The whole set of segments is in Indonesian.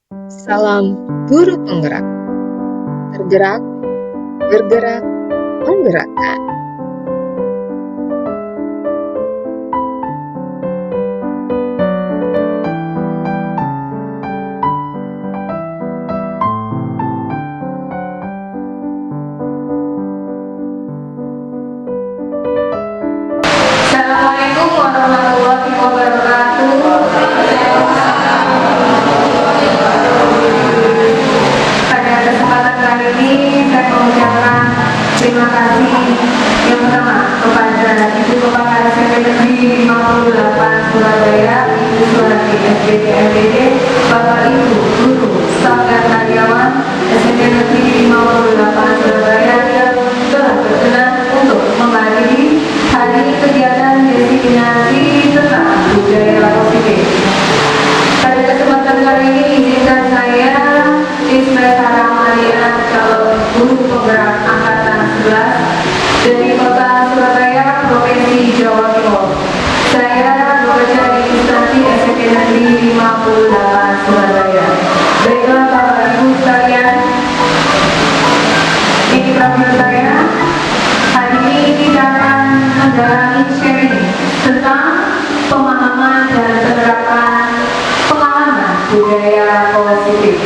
Salam guru penggerak, tergerak, bergerak, menggerakkan. Assalamualaikum warahmatullahi wabarakatuh. Pada kesempatan kali ini saya mengucapkan terima kasih yang pertama kepada Ibu Kepala SMP Negeri 58 Surabaya, Ibu Surati SDT MPD, Bapak Ibu Guru, staf dan karyawan SMP Negeri 58 Surabaya yang telah berkenan untuk menghadiri hari kegiatan diseminasi tentang budaya positif. Pada kesempatan kali ini izinkan saya Inspektur Maria calon guru penggerak angkatan 11 dari Kota Surabaya, Provinsi Jawa Timur. Saya bekerja di instansi SMP Negeri 58 Surabaya. Baiklah Bapak Ibu sekalian, ini profil saya. Hari ini kita akan menjalani sharing tentang pemahaman dan penerapan pengalaman budaya positif.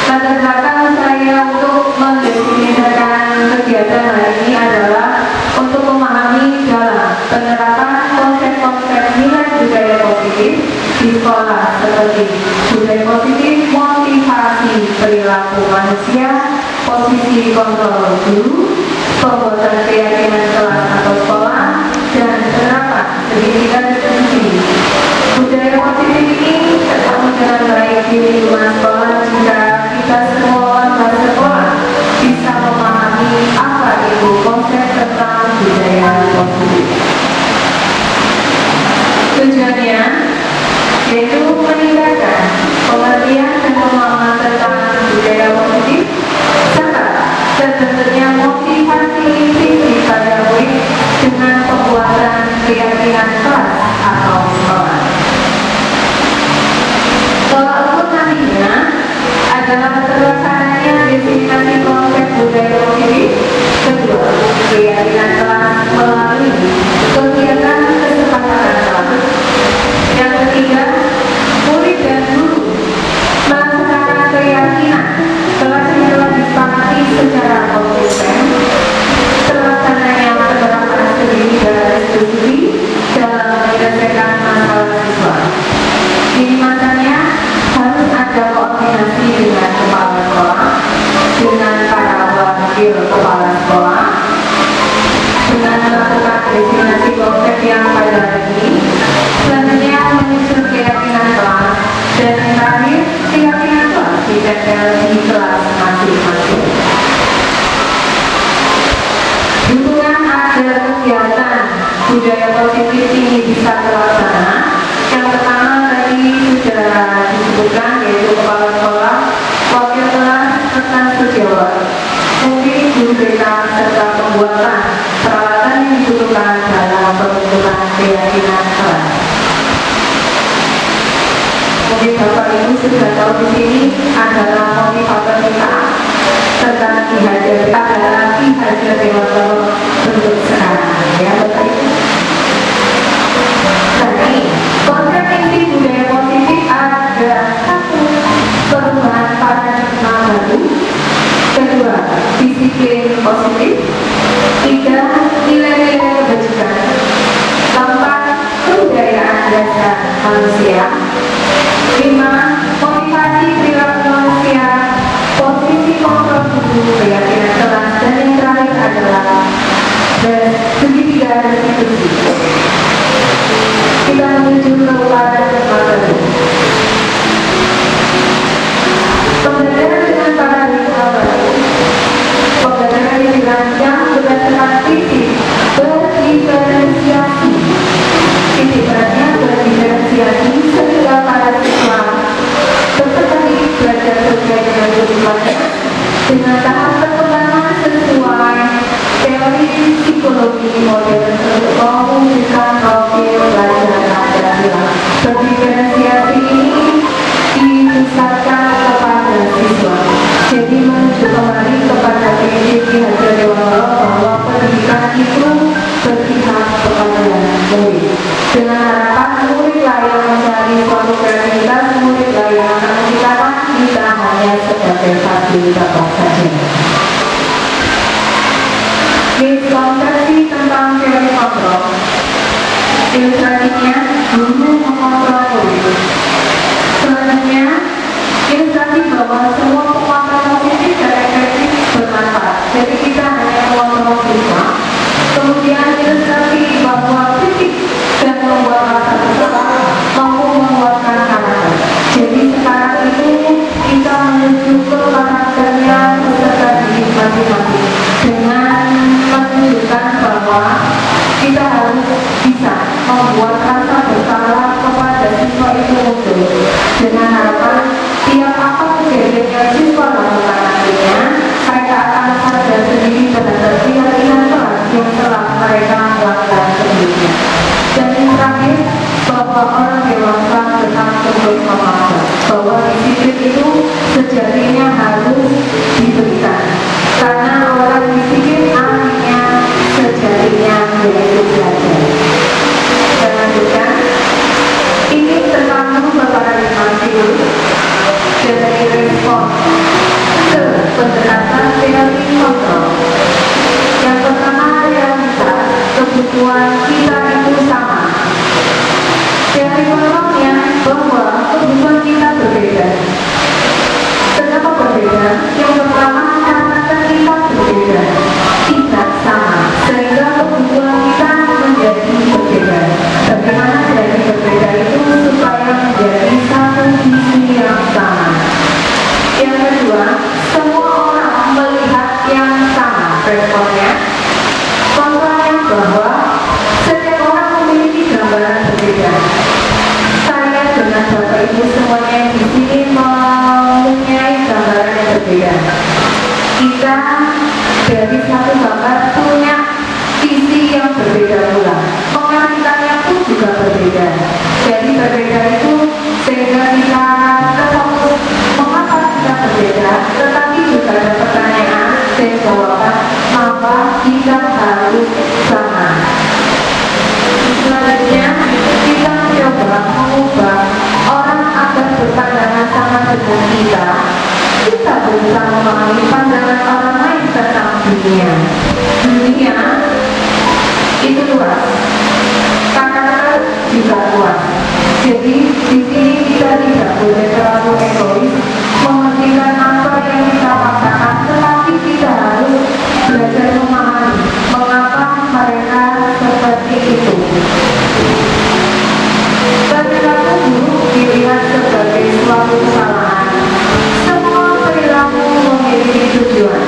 Latar belakang saya untuk mendefinisikan kegiatan hari ini adalah untuk memahami dalam penerapan konsep-konsep nilai budaya positif di sekolah seperti budaya positif, motivasi perilaku manusia, posisi kontrol guru, pembuatan keyakinan kelas atau sekolah, dan penerapan pendidikan tertinggi. Budaya positif ini terbangun dengan baik di lingkungan sekolah jika kita semua warga sekolah bisa memahami apa itu konsep tentang budaya positif. Tujuannya yaitu meningkatkan pengertian dan pemahaman tentang budaya positif serta terbentuknya motivasi intrinsik pada murid dengan pembuatan keyakinan kelas atau sekolah. Tolak ukur nantinya adalah terlaksananya diseminasi konsep budaya positif. Kedua, keyakinan kelas melalui kegiatan kesepakatan kelas. Yang ketiga, murid dan guru melaksanakan keyakinan kelas yang telah disepakati secara konsisten. Terlaksananya penerapan studi dan restitusi dalam menyelesaikan masalah siswa. Ini masanya harus ada koordinasi dengan kepala sekolah, dengan para wakil kepala sekolah, dengan melakukan definisi konsep yang pada hari ini, selanjutnya menyusun keyakinan kelas, dan yang terakhir keyakinan kelas ditempel di kelas masing-masing. Dukungan agar kegiatan budaya positif ini bisa terlaksana, yang pertama tadi sudah disebutkan yaitu kepala sekolah, wakil kelas, serta sejawat. Mungkin guru BK serta pembuatan peralatan yang dibutuhkan dalam pembentukan keyakinan kelas. Mungkin Bapak Ibu sudah tahu di sini adalah motivator kita serta Ki Hajar Dewantoro bentuk sekarang, ya Bapak Ibu. Nah ini konsep inti budaya positif ada satu, perubahan paradigma baru. Kedua, disiplin positif. Tiga, nilai-nilai kebajikan. Keempat, kebudayaan dasar manusia. Lima, motivasi perilaku manusia. Posisi kontrol guru, keyakinan kelas, dan yang terakhir adalah segitiga restitusi. Kita menuju ke paradigma baru. Pembelajaran dengan paradigma baru, pembelajaran yang dirancang berdasarkan prinsip berdiferensiasi. Titik beratnya berdiferensiasi sehingga para siswa peserta didik belajar sesuai dengan kebutuhannya dengan tahap waktu kreativitas murid lain akan kita hanya sebagai fasilitator saja. Konsepsi tentang teori kontrol. Ilustrasinya, guru mengontrol murid. Selanjutnya, ilustrasi bahwa semua penguatan positif dan efektif bermanfaat. Jadi kita hanya mengontrol siswa. Kemudian ilustrasi bahwa kritik dan membuat rasa bersalah mampu menguatkan karakter. Jadi sekarang itu kita menuju ke karakternya peserta didik masing-masing dengan menunjukkan bahwa kita harus bisa membuat rasa bersalah kepada siswa itu muncul dengan harapan tiap apa kejadian yang siswa lakukan nantinya mereka akan sadar sendiri terhadap keyakinan kelas yang telah mereka lakukan sebelumnya. Dan yang terakhir, bahwa orang dewasa tetap terus memahami bahwa disiplin itu sejatinya harus diberikan karena orang disiplin artinya sejatinya yaitu belajar. Dan lanjutkan, ini tentang merubah paradigma teori dari respon ke pendekatan teori kontrol. Yang pertama, realitas kebutuhan kita itu sama. Teori kontrolnya bahwa kebutuhan kita berbeda. Kenapa berbeda? Yang pertama, karena kita berbeda, tidak sama, sehingga kebutuhan kita menjadi berbeda. Bagaimana jadi berbeda itu supaya menjadi satu visi yang sama. Yang kedua, semua orang melihat yang sama responnya. Contohnya bahwa setiap orang memiliki gambaran berbeda. Saya dengan Bapak Ibu semuanya di sini mempunyai gambaran yang berbeda. Kita dari satu gambar punya visi yang berbeda pula. Mengartikannya pun juga berbeda. Jadi berbeda itu sehingga kita terfokus mengapa kita berbeda. Tetapi juga ada pertanyaan dan jawaban mengapa kita harus sama. Selanjutnya kita mencoba mengubah orang agar berpandangan sama dengan kita. Kita berusaha memahami pandangan orang lain tentang dunia. Dunia itu luas, karakter juga luas. Jadi di sini kita tidak boleh terlalu egois, mengertikan apa yang kita paksakan, tetapi kita harus belajar memahami mengapa mereka seperti itu. Perilaku buruk dilihat sebagai suatu kesalahan. Semua perilaku memiliki tujuan.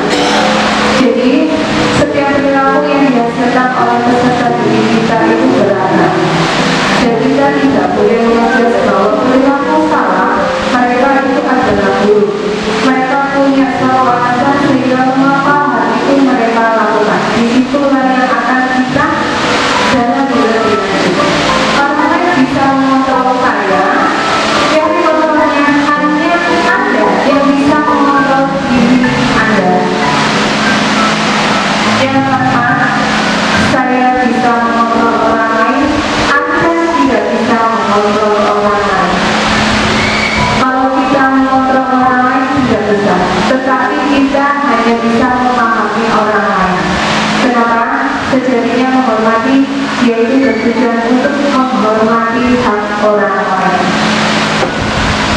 Jadi setiap perilaku yang dihasilkan oleh peserta didik kita itu beragam. Dan kita tidak boleh menganggap bahwa perilaku salah mereka itu adalah buruk. Mereka punya suatu alasan sehingga mengapa hal itu mereka lakukan. Disitulah yang akan kita dalam lebih lanjut. Orang lain bisa mengontrol saya, yang kontrolnya hanya Anda yang bisa mengontrol diri Anda. Yang pertama, saya bisa mengontrol orang lain, Anda tidak bisa mengontrol orang lain. Kalau kita mengontrol orang lain tidak bisa, tetapi kita hanya bisa memahami orang lain. Kenapa? Sejatinya menghormati yaitu bertujuan untuk menghormati hak orang lain.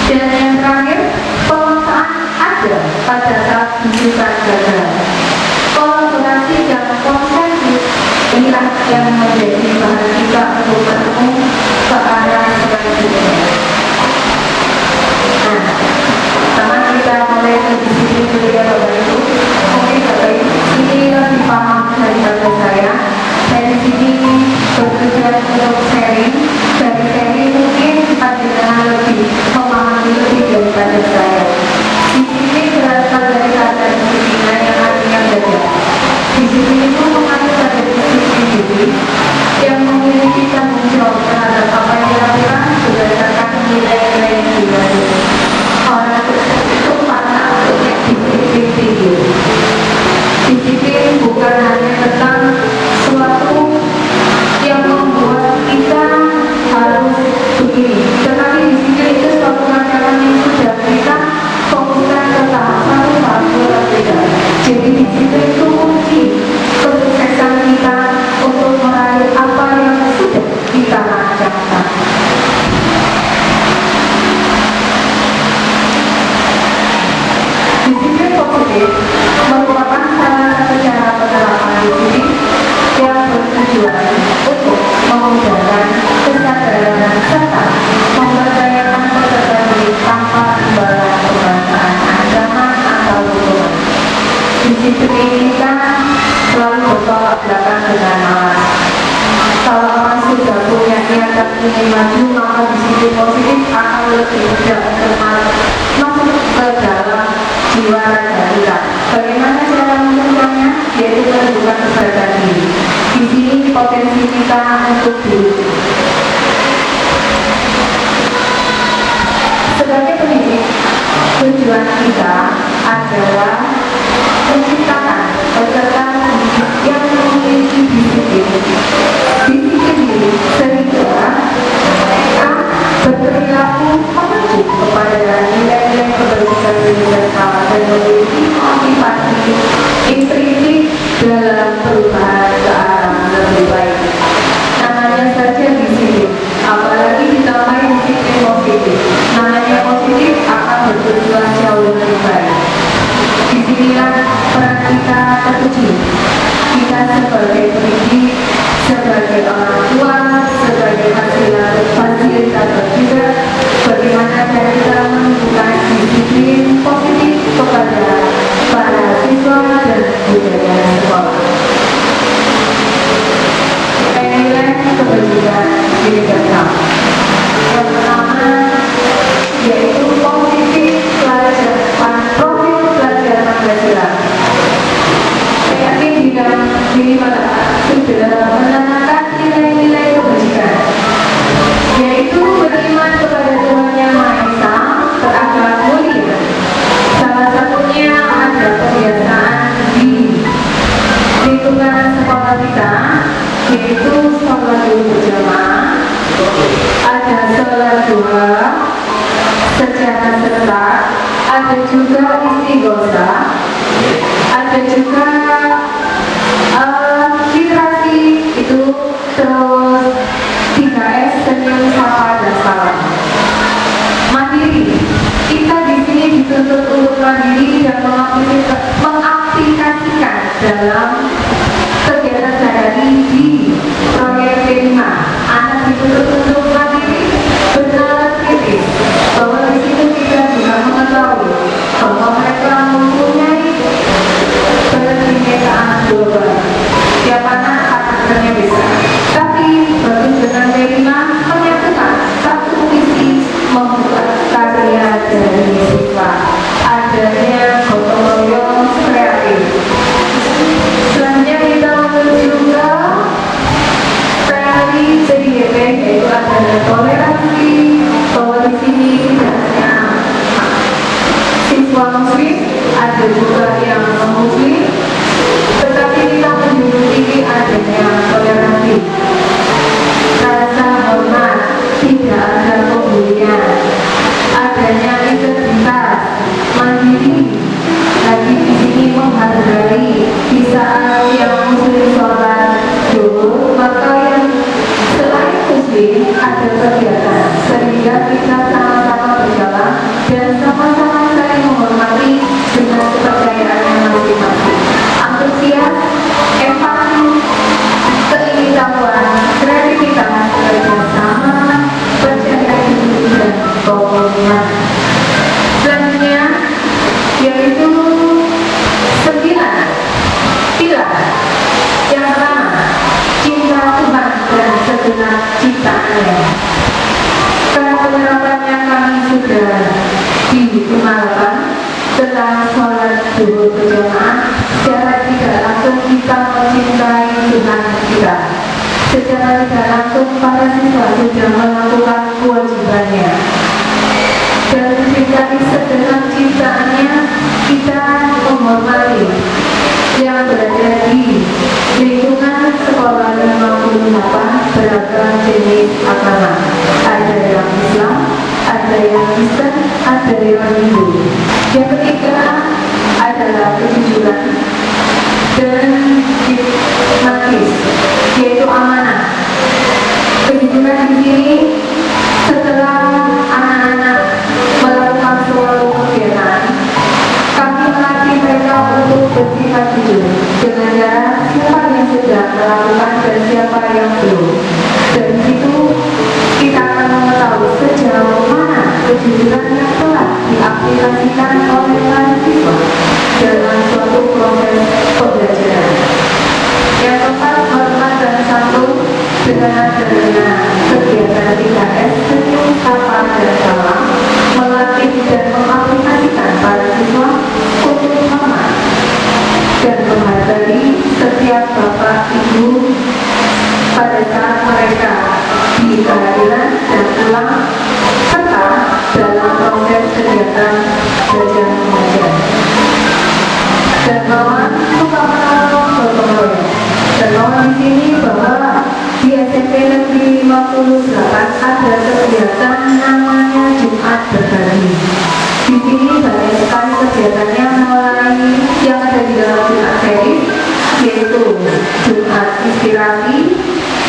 Dan yang terakhir, pemaksaan ada pada saat bukan gagal. Kolaborasi dan konsensus inilah yang menjadi bahan kita untuk bertemu ke arah selanjutnya. Nah, pertama kita mulai ke disiplin dulu ya Bapak Ibu. Mungkin Bapak Ibu ini lebih paham daripada saya. Saya di sini bertujuan untuk sharing. Dari sharing mungkin dengan lebih memahami lebih daripada saya. Di sini berasal dari kata disiplin yang artinya belajar. Disiplin itu mengacu pada disiplin diri yang memiliki tanggung jawab terhadap apa yang dilakukan berdasarkan nilai-nilai yang dilalui. Orang tersebut itu patah untuk disiplin tinggi. Disiplin bukan hanya tentang suatu yang membuat kita harus begini, tetapi di sini positif merupakan salah satu cara penerapan disiplin yang bertujuan untuk memudahkan kesadaran serta memberdayakan peserta didik tanpa imbalan kebangsaan, ancaman atau hukuman. Disiplin ini kan selalu bertolak belakang dengan malas. Kalau orang sudah punya niatan ingin maju, maka disiplin positif akan lebih mudah untuk masuk ke dalam jiwa raga kita. Bagaimana cara mencegahnya? Yaitu menunjukkan kesadaran diri. Di sini potensi kita untuk diuji. Sebagai pendidik, tujuan kita adalah menciptakan peserta didik yang memiliki disiplin diri sehingga mereka berperilaku mengacu kepada nilai-nilai kebersihan diri mereka dan memiliki motivasi intrinsik dalam perubahan ke arah lebih baik. Namanya saja disiplin, apalagi ditambahi disiplin positif. Namanya positif akan bertujuan jauh lebih baik. Disinilah peran kita teruji. Kita sebagai pendidik, sebagai orang tua, sebagai fasilitator juga, bagaimana cara kita menunjukkan disiplin positif kepada para siswa dan budaya sekolah. Nilai kebajikan diri kita. Yang pertama yaitu positif pelajaran, profil pelajaran Pancasila. Saya yakin di dalam diri sudah menanamkan nilai-nilai kebajikan, yaitu beriman kepada Tuhan Yang Maha Esa, beragama mulia. Salah satunya ada kebiasaan di lingkungan sekolah kita, yaitu sholat berjamaah, ada sholat duha secara serentak, ada juga istighosah, ada juga literasi itu, terus 3S, senyum, sapa, dan salam. Mandiri, kita di sini dituntut untuk mandiri dan mengaplikasikan dalam kegiatan sehari di proyek P5. Anak dituntut untuk mandiri, bernalar kritis, bahwa di situ kita juga mengetahui bahwa mereka mempunyai kebinekaan global. Tiap anak karakternya bisa, tapi bagus dengan P5 menyatukan satu visi membuat karya dari siswa, adanya gotong royong kreatif. Selanjutnya kita menuju ke rally CDP, yaitu adanya toleransi, bahwa di sini tidak hanya siswa muslim, ada juga yang non-muslim, tetapi kita menjunjung tinggi adanya toleransi, rasa hormat, tidak ada pembulian, adanya integritas, mandiri. Lagi di sini menghargai di saat yang muslim sholat zuhur, maka yang selain muslim ada kegiatan sehingga kita sama-sama berjalan dan sama-sama saling menghormati dengan kepercayaannya masing-masing. Antusias, empati, keingintahuan, kreativitas, kerjasama, percaya diri dan komitmen. Selanjutnya yaitu 9 pilar. Yang pertama, cinta Tuhan dan segenap ciptaannya. Karena penerapannya kami sudah dikenalkan tentang sholat zuhur berjamaah, secara tidak langsung kita mencintai Tuhan kita. Secara tidak langsung para siswa sudah melakukan kewajibannya. Dan mencintai segenap ciptaannya, kita menghormati yang berada di lingkungan sekolah 58 beragam jenis agama. Ada yang Islam, ada yang Kristen, ada yang Hindu. Yang ketiga adalah kejujuran dan diplomatis, yaitu amanah. Kejujuran di sini setelah anak-anak melakukan suatu kegiatan, kami melatih mereka kejujuran yang telah diaplikasikan oleh para siswa dalam suatu proses pembelajaran. Yang keempat, hormat dan santun dengan adanya kegiatan 3S senyum, sapa, dan salam, melatih dan mengaplikasikan para siswa untuk hormat dan menghargai setiap bapak ibu pada saat mereka di kehadiran dan pulang, serta dalam proses kegiatan belajar mengajar. Dermawan suka menolong gotong royong. Dermawan di sini bahwa di SMP Negeri 58 ada kegiatan namanya Jumat Berbagi. Di sini banyak sekali kegiatannya, mulai yang ada di dalam Jumat Series, yaitu Jumat Inspirasi,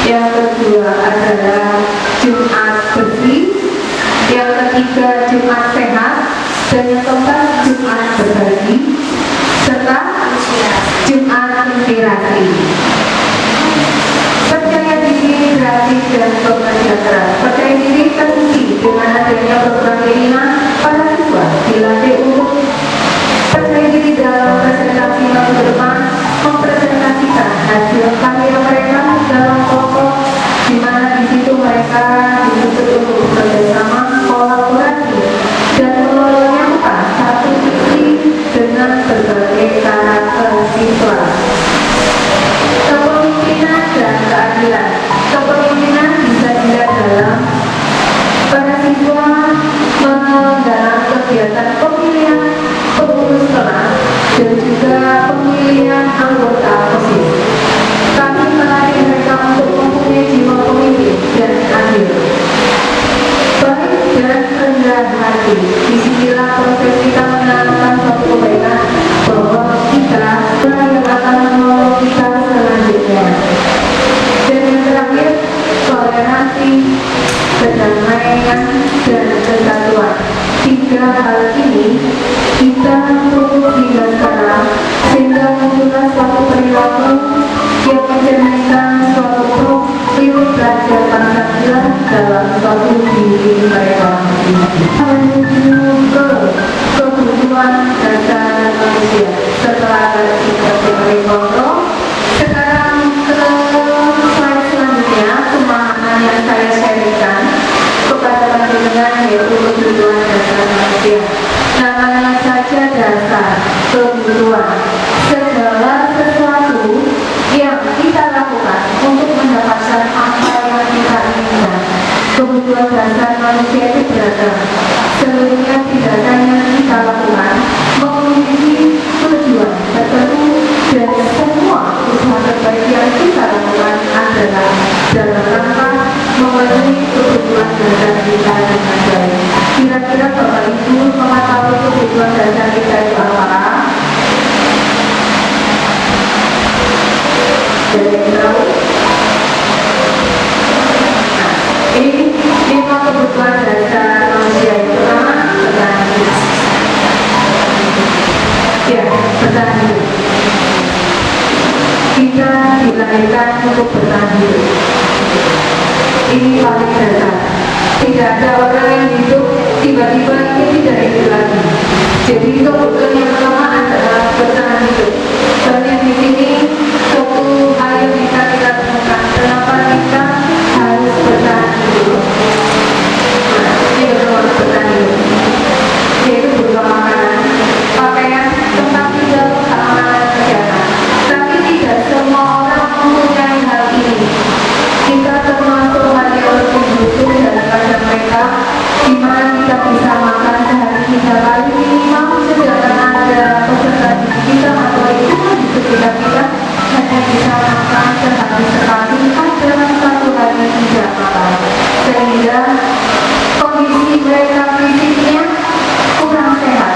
yang kedua adalah Jumat Bersih, yang ketiga Jumat Sehat, dan yang keempat Jumat Berbagi, serta Jumat Inspirasi. Percaya diri, gratis, dan bersejahtera. Percaya diri teruji dengan adanya program ini, para siswa dilatih untuk percaya diri dalam presentasi masa depan, mempresentasikan hasil karya mereka dalam kelompok, di mana di situ mereka dituntut untuk bekerjasama, kolaborasi, dan mengelola satu visi dengan berbagai karakter siswa. Kepemimpinan dan keadilan. Kepemimpinan bisa dilihat dalam para siswa dalam kegiatan pemilihan pengurus kelas dan juga pemilihan anggota OSIS. Kami melatih mereka untuk mempunyai jiwa pemimpin dan adil, baik dan rendah hati. Disinilah proses kita menanamkan suatu kebaikan bahwa kita yang akan menolong kita selanjutnya. Dan yang terakhir, toleransi, kedamaian, dan kesatuan. Tiga hal ini kita perlu hingga sekarang, sehingga muncullah suatu perilaku yang mencerminkan suatu profil belajar Pancasila dalam suatu diri mereka menuju ke kebutuhan dasar manusia. Setelah dari kontrol, sekarang ke slide selanjutnya, pemahaman yang saya sharingkan kepada panjenengan yaitu kebutuhan dasar manusia. Namanya saja dasar kebutuhan. Segala sesuatu yang kita lakukan untuk mendapatkan apa yang kita inginkan. Kebutuhan dasar manusia itu beragam. Seluruhnya tidak hanya kita lakukan memiliki tujuan tertentu, dan semua usaha terbaik yang kita lakukan adalah dalam rangka memenuhi kebutuhan dasar kita dengan baik. Kira-kira Bapak Ibu mengetahui kebutuhan dasar kita itu apa? Dari tahu? Nah, ini 5 kebutuhan dasar manusia. Yang pertama, bertahan hidup. Ya, bertahan hidup. Kita dilahirkan untuk bertahan hidup. Ini paling dasar. Tidak ada orang yang hidup tiba-tiba ini tidak hidup lagi. Jadi kebutuhan yang pertama adalah bertahan hidup. Banyak di sini suatu hal yang bisa kita temukan. Kenapa kita harus bertahan hidup? Nah, ini betul bertahan hidup. Yaitu berupa makanan, pakaian, tempat tinggal, keamanan, kesehatan. Tapi tidak semua orang mempunyai hal ini. Kita termasuk hanya orang yang butuh daripada mereka, di mana kita bisa makan sehari 3 kali minimal. Sedangkan ada peserta didik kita atau lingkungan di sekitar kita hanya bisa makan sehari sekali, ada 1 hari tidak makan, sehingga kondisi mereka fisiknya kurang sehat,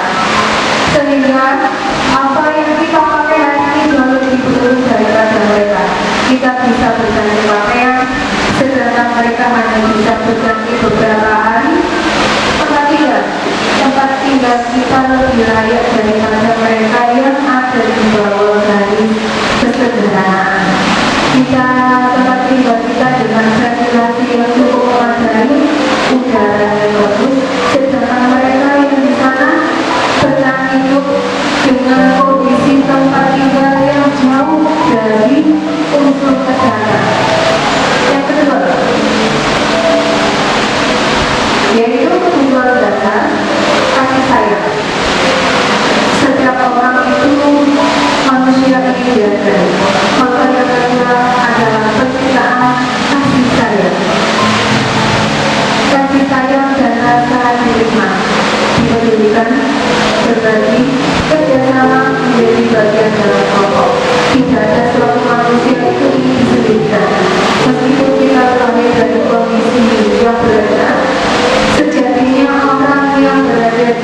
sehingga apa yang kita pakai hari ini jauh lebih buruk daripada mereka. Kita bisa berganti pakaian, sedangkan mereka hanya bisa berganti beberapa hari. Tempat tinggal kita lebih layak daripada mereka yang ada di bawah garis kesederhanaan. Tempat tinggal kita dengan ventilasi yang cukup memadai, udara yang bagus, sedangkan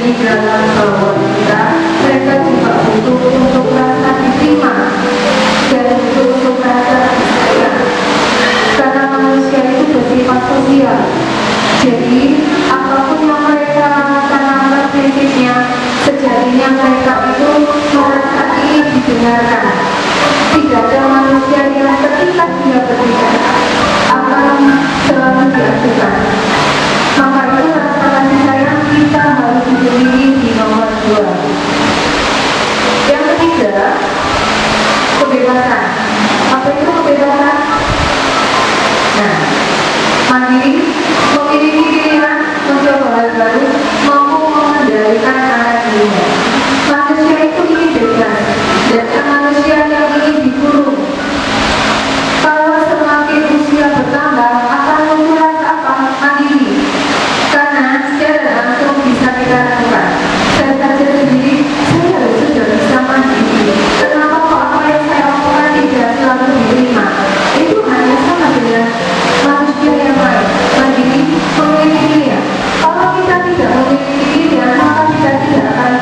Jadi dalam keluarga kita, mereka juga butuh untuk merasa diterima dan butuh untuk merasa disayang. Karena manusia itu bersifat sosial. Jadi apapun yang mereka tanamkan prinsipnya, sejatinya mereka itu merasa ingin didengarkan. Tidak ada manusia yang ketika dia berbicara akan selalu diajukan. Maka itu rasa kasih sayang kita harus dimiliki di nomor 2. Yang ketiga, kebebasan. Apa itu kebebasan? Nah, mandiri, memiliki pilihan, mencoba hal baru, mampu mengendalikan anak dirinya. Manusia itu ingin bebas, dan manusia yang ingin dikurung. Kalau semakin usia bertambah, akan muncul rasa apa? Mandiri. Karena secara langsung bisa kita lakukan. Saya saja sendiri, saya sudah bisa mandiri. Kenapa kok apa yang saya lakukan tidak selalu diterima? Itu hanya sama dengan manusia yang lain. Mandiri memiliki pilihan. Kalau kita tidak memiliki pilihan, maka kita tidak akan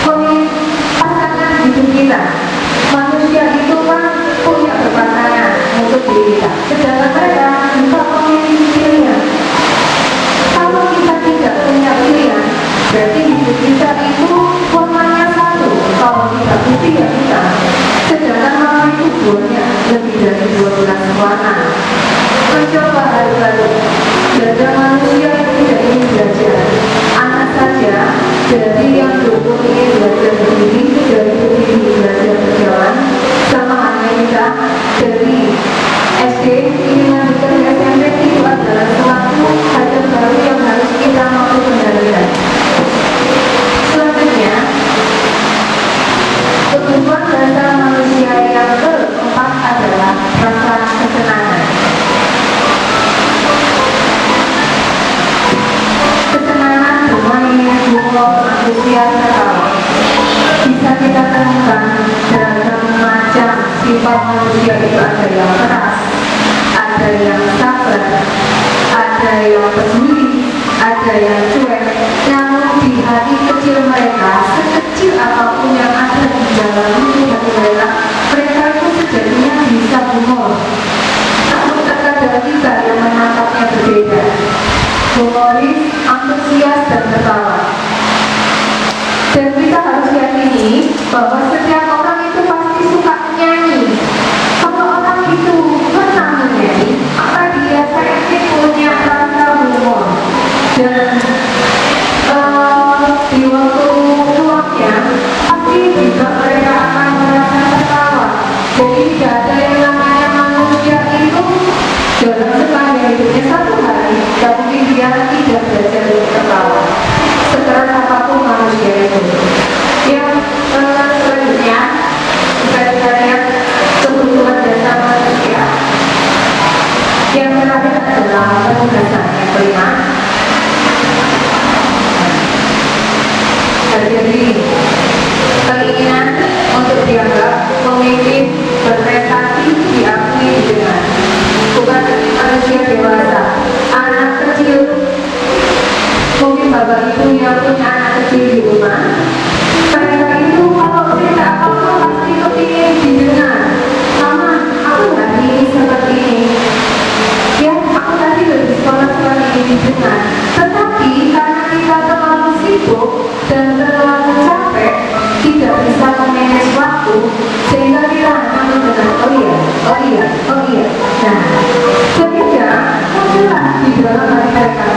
memilih pasangan hidup kita. Manusia itu kan punya berpasangan untuk diri kita. Sedangkan mereka juga memiliki pilihan. Kalau kita tidak punya pilihan, berarti hidup kita itu warnanya satu. Kalau kita putih ya kita. Sedangkan warna itu buahnya lebih dari 12 warna. Mencoba hal baru. Ada manusia yang tidak ingin belajar. Anak saja dari yang dulu ingin belajar berdiri, dari berdiri belajar berjalan, sama halnya kita dari SD ingin lanjutkan ke SMP, itu adalah suatu hal baru yang harus kita mampu kendalikan. Selanjutnya, kebutuhan dasar manusia yang keempat adalah rasa kesenangan. Kesenangan bermain, humor, antusias, ketawa bisa kita temukan beragam macam sifat manusia itu. Ada yang keras, ada yang sabar, ada yang peduli, ada yang cuek. Namun di hati kecil mereka, sekecil apapun yang ada di dalam hati mereka, mereka itu sejatinya bisa humor. Namun terkadang kita yang menangkapnya berbeda. Humoris, antusias, dan tertawa. Dan kita harus yakini bahwa setiap orang itu pasti suka menyanyi. Kalau orang itu pernah menyanyi, maka dia pasti punya rasa humor. Dan di waktu luangnya, pasti juga mereka akan merasa tertawa. Jadi tidak ada yang namanya manusia itu dalam sepanjang hidupnya satu hari, tapi dia tidak belajar untuk tertawa. Sekeras apapun manusia itu. Yang selanjutnya bisa kita lihat kebutuhan dasar manusia. Yang terakhir adalah penugasan. Yang kelima, harga diri, keinginan untuk dianggap pemimpin, berprestasi, diakui, didengar. Bukan manusia dewasa, anak kecil. Mungkin bapak ibu yang punya anak kecil di rumah, mereka itu kalau cerita apa-apa pasti kepingin didengar. Mama, aku hari ini seperti ini. Ya, aku tadi dari sekolah ini didengar. Tetapi karena kita terlalu sibuk dan terlalu capek, tidak bisa memanage waktu, sehingga kita hanya mendengar oh iya, oh iya, oh iya. Nah, sehingga muncullah di dalam hati mereka,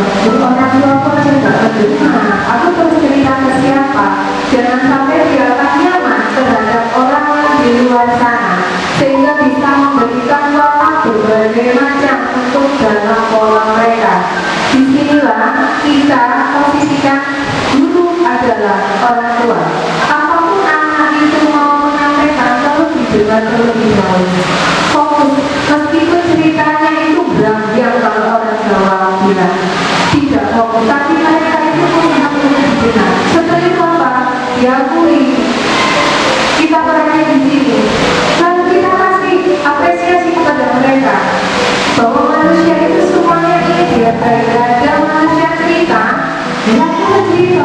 orang tua aku aja gak mendengar, aku terus cerita ke siapa? Jangan sampai dia akan nyaman terhadap orang lain di luar sana, sehingga bisa memberikan watak berbagai macam untuk dalam pola mereka. Disinilah kita posisikan guru adalah orang tua. Apapun anak itu mau menyampaikan, terus didengar terlebih dahulu. Fokus, meskipun ceritanya itu berambiang kalau orang Jawa bilang tidak fokus, tapi mereka itu punya didengar. Setelah itu apa? Diakui. Kita berada di sini. Lalu kita kasih apresiasi kepada mereka bahwa manusia itu semuanya ini dia. Ada manusia cerita, dia cerita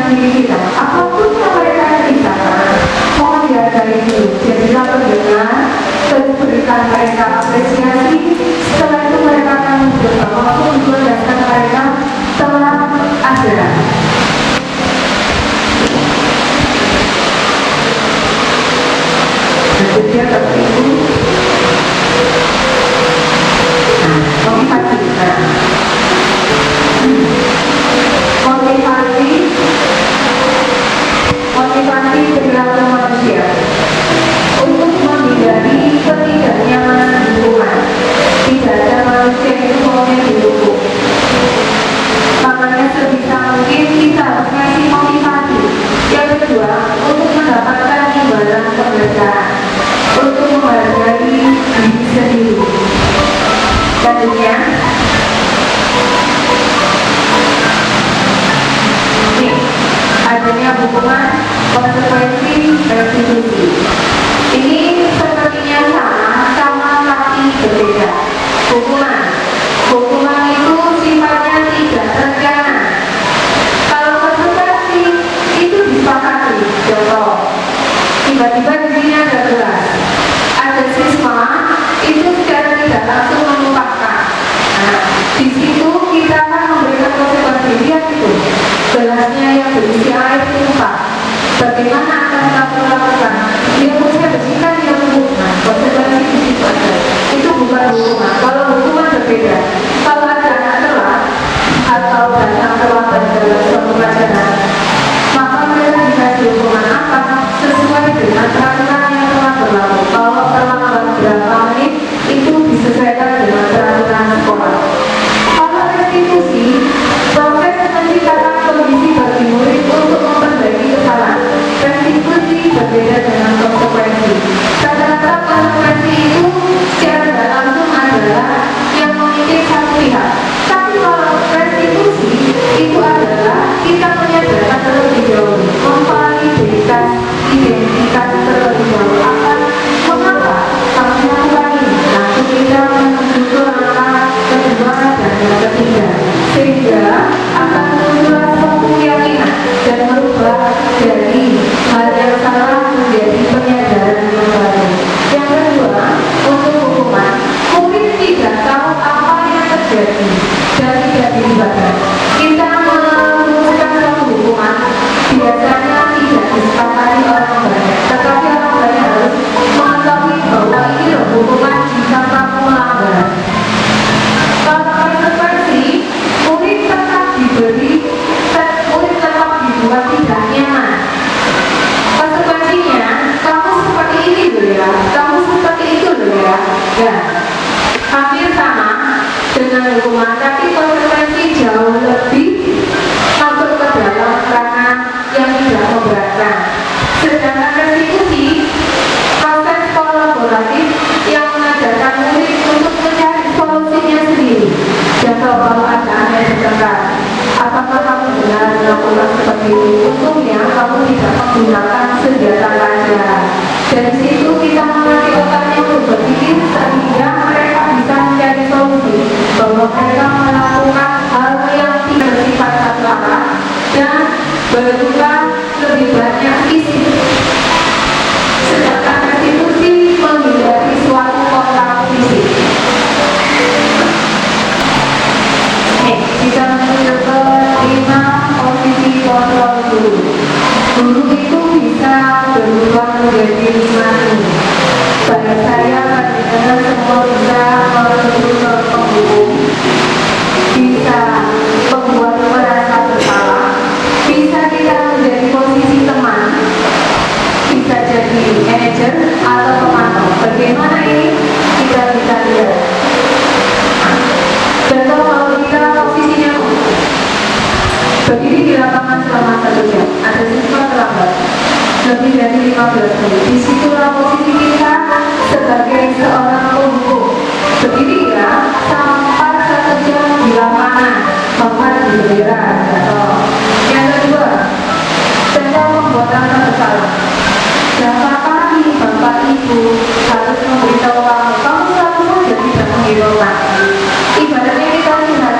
dengan diri kita. Apapun yang mereka ceritakan, mohon dihargai dulu. Jadilah pendengar, terus berikan mereka apresiasi. Setelah itu mereka akan mencoba maupun menjelaskan mereka telah ada. Berikutnya tertipu. Motivasi. Motivasi perilaku manusia untuk menghindari ketidaknyamanan lingkungan. Tidak ada manusia itu maunya didukung. Makanya sebisa mungkin kita harus ngasih motivasi. Yang kedua, untuk mendapatkan imbalan pembelajaran, untuk menghargai diri sendiri. Selanjutnya, adanya hukuman, konsekuensi, restitusi. Ini sepertinya sama tapi berbeda. Hukuman itu sifatnya tidak terencana. Kalau konsekuensi itu disepakati. Contoh, tiba-tiba di sini ada gelas, ada siswa itu secara tidak langsung menumpahkan. Nah, di situ kita akan memberikan konsekuensi. Lihat itu, gelasnya yang berisi air tumpah. Bagaimana akan kita lakukan? Dia mesti bersihkan, dia hukuman. Konsekuensi di situ ada. Itu bukan hukuman. Kalau hukuman berbeda. Kalau ada anak telat atau datang terlambat dalam suatu pelajaran, maka mereka dikasih hukuman apa? Sesuai dengan peraturan yang telah berlaku. Kalau terlambat berapa menit, itu disesuaikan dengan peraturan sekolah. Kalau restitusi, proses menciptakan kondisi bagi murid untuk memperbaiki kesalahan. Restitusi berbeda dengan konsekuensi. Rata-rata konsekuensi itu secara tidak langsung adalah yang memiliki satu pihak. Tapi kalau restitusi itu adalah kita menyadari terlebih dahulu, memvalidasi identitas terlebih dahulu. Mengapa kami melakukan ini? Nah, kita menuju langkah kedua dan yang ketiga, sehingga akan muncul suatu keyakinan dan merubah dari hal yang salah menjadi penyadaran yang baru. Yang kedua, untuk hukuman, murid tidak tahu apa yang terjadi dan tidak dilibatkan. Kita merumuskan suatu hukuman biasanya tidak disepakati orang banyak, tetapi orang banyak harus mengetahui bahwa ini loh hukuman jika kamu melanggar. Kalau konsekuensi, murid tetap dibuat tidak nyaman. Konsekuensinya, kamu seperti ini loh ya, kamu seperti itu loh ya. Ya, hampir sama dengan hukuman, tapi konsekuensi jauh lebih masuk ke dalam ranah yang tidak memberatkan. Sedangkan restitusi, proses kolaboratif yang mengajarkan murid untuk mencari solusinya sendiri. Contoh, kalau ada anak yang bertengkar, apakah kamu benar melakukan seperti itu? Untungnya kamu tidak menggunakan senjata tajam. Dari situ kita melatih otaknya untuk berpikir sehingga mereka bisa mencari solusi bahwa mereka melakukan hal yang tidak bersifat salah dan berupa lebih banyak fisik. Sedangkan restitusi menghindari suatu kontak fisik. Kita menuju ke 5 posisi kontrol guru. Guru itu bisa berubah menjadi 5 ini. Pada saya, bagaimana semua bisa menuju ke penghukum, bisa membuat merasa bersalah, bisa kita menjadi posisi teman, bisa jadi manajer atau pemantau. Bagaimana ini? Kita bisa lihat. Contoh, kalau kita posisinya berdiri di lapangan selama 1 jam, ada siswa terlambat lebih dari 15 menit. Disitulah posisi kita sebagai seorang penghukum. Berdiri ya sampai 1 jam di lapangan, membuat bendera. Yang kedua, contoh pembuatan bersalah. Berapa kali Bapak Ibu harus memberitahu kamu selalu saja tidak menghiraukan. Ibaratnya kita lihat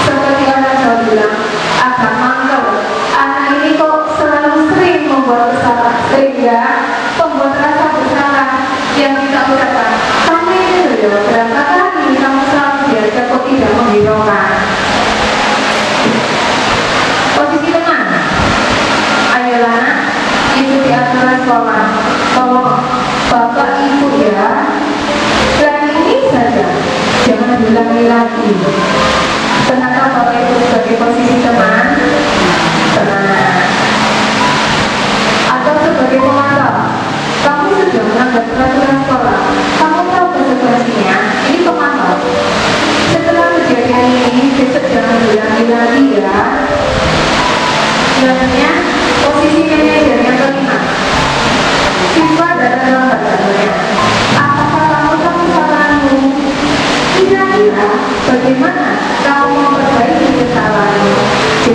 seperti orang Jawa bilang, agak mangkel, anak ini kok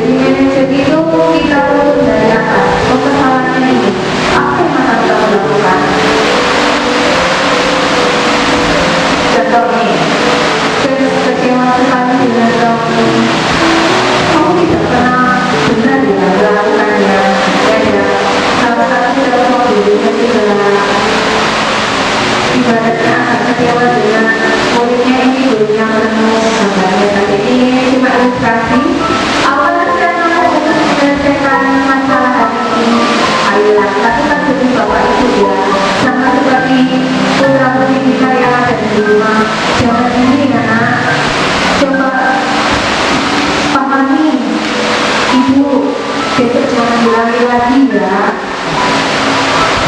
Jadi manajer itu kita urut dari atas. Oh, kesalahannya ini. Apa yang akan kamu lakukan? Contoh nih, kecewa sekali dengan kamu. Kamu tidak pernah benar ya melakukannya. Ya, salah satu contoh dirinya tidak ibaratnya agak kecewa dengan muridnya ini gurunya penuh gambarnya tadi ini cuma ilustrasi awal rencana untuk menyelesaikan masalah hari ini ayolah lakukan demi bapak ibu ya sama seperti putra putri kita yang ada di rumah jangan ini ya nak coba pahami ibu besok jangan diulangi lagi ya.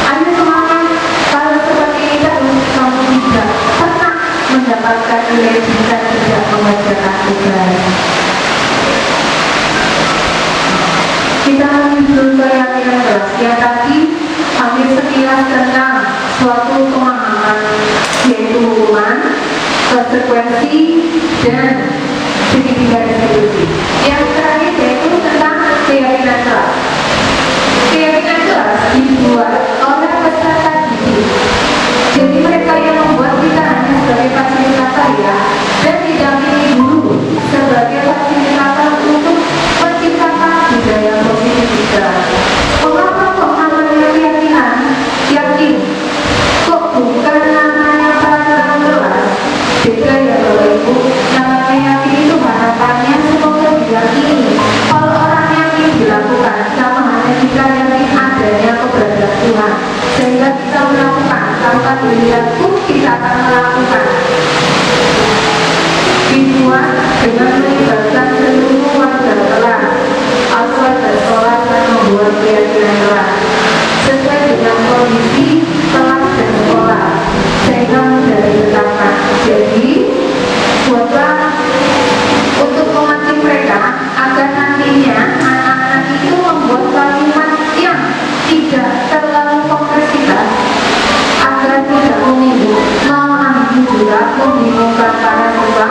Ayo semangat, kalau seperti itu kamu tidak pernah mendapatkan nilai jika tidak mengerjakan tugas. Kita menyusun keyakinan kelas yang tadi hampir sekilas tentang suatu pemahaman yaitu hukuman, konsekuensi, dan segitiga resolusi. Yang terakhir yaitu tentang keyakinan kelas. Keyakinan kelas dibuat oleh peserta didik. Jadi mereka yang membuat kita hanya sebagai fasilitator ya, dan didampingi guru sebagai fasilitator untuk menciptakan budaya positif kita. Mengapa kok namanya keyakinan? Yakin. Kok bukan namanya peraturan kelas? Beda ya Bapak Ibu. Namanya yakin itu harapannya semoga diyakini. Kalau orang yakin dilakukan, sama hanya kita yakin adanya keberadaan Tuhan, sehingga kita melakukan tanpa dilihat pun kita akan melakukan. Dibuat dengan melibatkan seluruh warga kelas atau warga sekolah dan membuat keyakinan kelas sesuai dengan kondisi kelas dan sekolah sehingga mudah ditetapkan. Jadi buatlah untuk memancing mereka agar nantinya anak-anak itu membuat kalimat yang tidak terlalu kompleksitas agar tidak menyinggung, memahami juga membingungkan para siswa.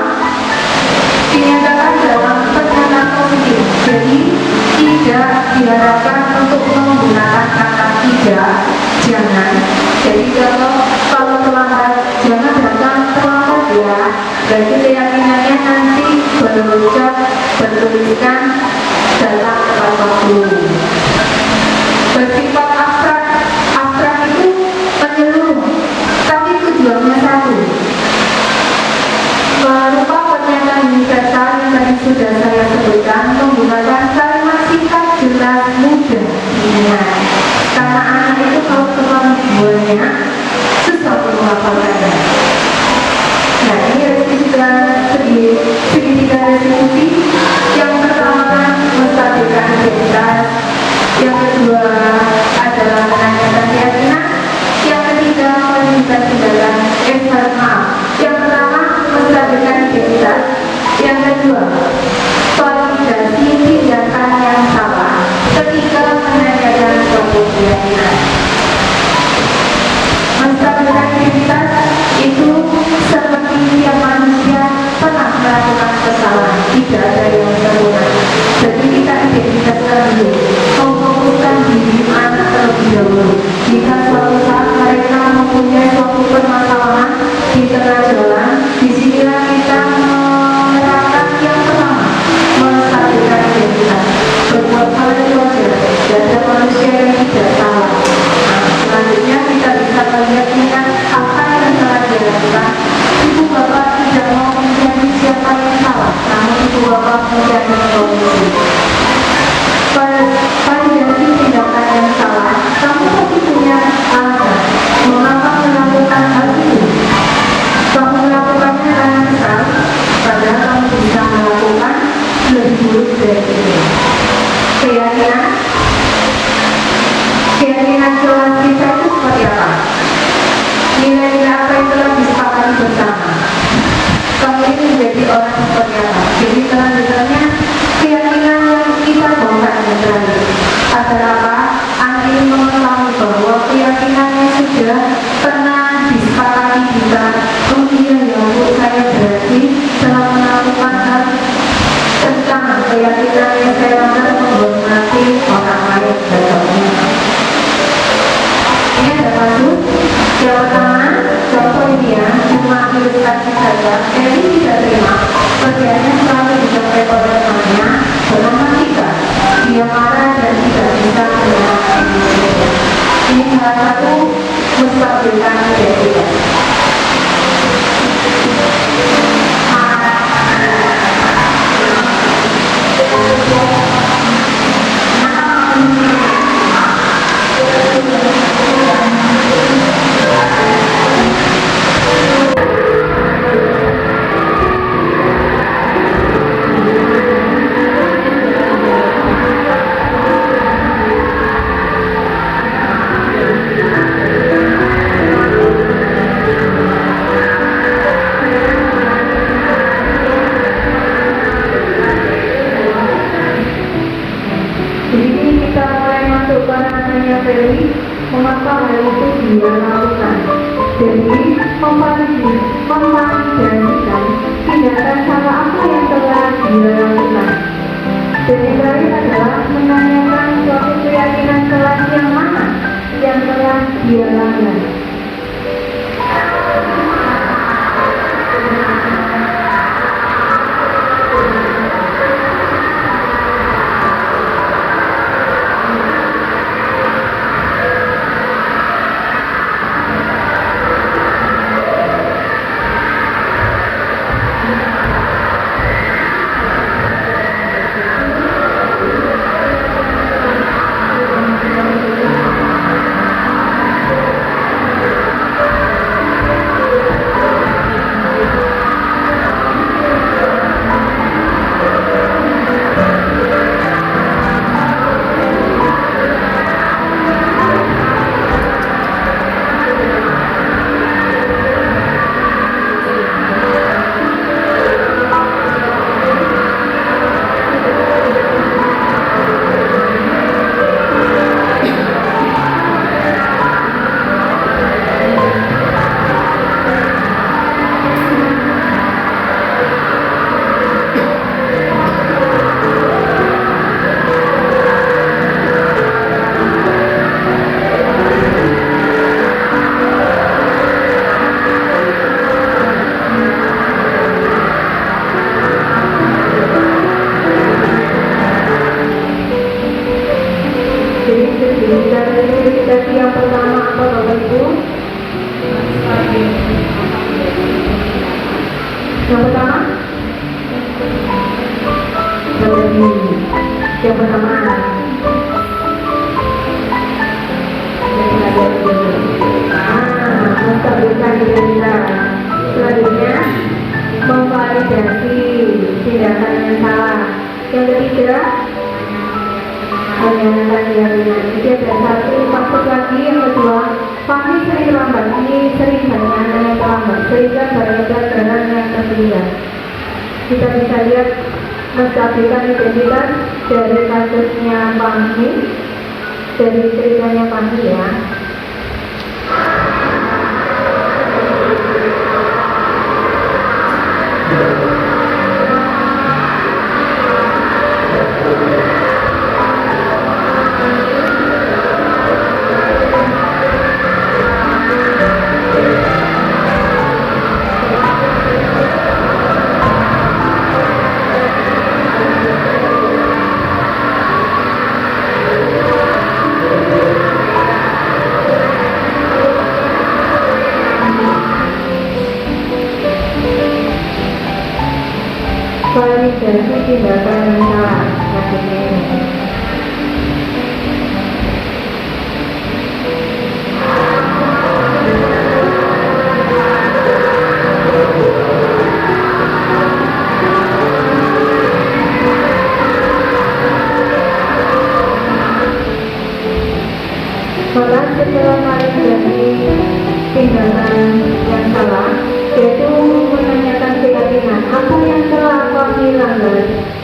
Dinyatakan dalam pernyataan positif. Jadi tidak diharapkan untuk menggunakan kata tidak, jangan. Jadi kalau terlambat jangan datang terlambat ya. Berarti keyakinannya nanti berucap bertuliskan dalam tepat waktu. Bersifat abstrak, abstrak itu menyeluruh, tapi tujuannya satu. Berupa pernyataan universal yang tadi sudah saya sebutkan menggunakan kalimat singkat, jelas, mudah diingat. Karena anak itu kalau terlalu buahnya susah untuk menghafalkannya. Nah ini segitiga resolusi. Yang pertama menstabilkan identitas, yang kedua adalah menanyakan keyakinan, yang ketiga menunjukkan tindakan yang pertama menstabilkan identitas, yang kedua validasi tindakan yang salah, ketiga menanyakan suatu keyakinan. Menstabilkan identitas itu seperti tiap manusia pernah melakukan kesalahan, tidak ada yang sempurna. Jadi kita identitaskan dulu, memfokuskan diri anak terlebih dahulu. Jika suatu saat mereka mempunyai suatu permasalahan di tengah jalan, disinilah kita menerapkan yang pertama, menstabilkan identitas. Berbuat hal itu saja, dan ada manusia yang tidak salah. Selanjutnya kita bisa melihat apa yang telah dilakukan. Ibu bapak tidak mau menjadi siapa yang salah, namun ibu bapak menjadi solusi. Validasi tindakan yang salah, kamu pasti punya alasan mengapa melakukan hal itu. Kamu melakukannya karena kesal, padahal kamu bisa melakukan lebih buruk dari ini. Keyakinan kelas kita itu seperti apa? Nilai-nilai apa yang telah disepakati bersama? Kamu ini menjadi orang seperti apa? Jadi selanjutnya keyakinan yang kita bawakan terakhir adalah apa? Anak ini mengetahui bahwa keyakinannya sudah pernah disepakati kita. Oh iya ya Bu, saya berarti telah melakukan hal tentang keyakinan yang saya materi, mengapa hal itu dia lakukan. Jadi, memvalidasikan tindakan salah apa yang telah dia lakukan. Dan yang terakhir adalah menanyakan suatu keyakinan kelas yang mana yang telah dia langgar. Verifikasi yang pertama apa Bapak Ibu? Yang pertama? Yang pertama menstabilkan identitas. Selanjutnya memvalidasi tindakan yang salah. Yang ketiga menyatakan keyakinan. Itu ada satu maksud lagi. Yang kedua, kami sering terlambat. Ini sering banyak yang terlambat sehingga banyak pelajaran yang tertinggal. Kita bisa lihat menstabilkan identitas dari kasusnya Fahmi, dari ceritanya Fahmi ya. Validasi tindakan yang salah. Maksudnya ini. Maka setelah validasi tindakan yang salah, yaitu menanyakan keyakinan apa yang telah kami langgar,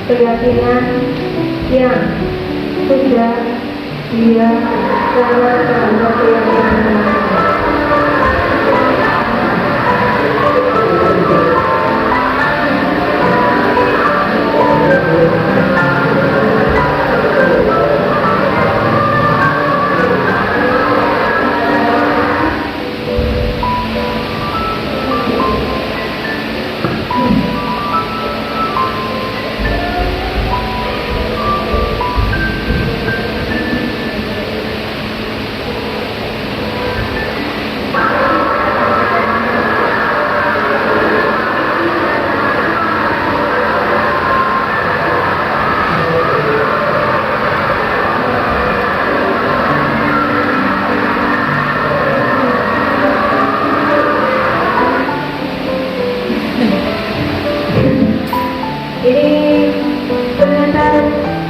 keyakinan yang sudah dia langgar terhadap keyakinan.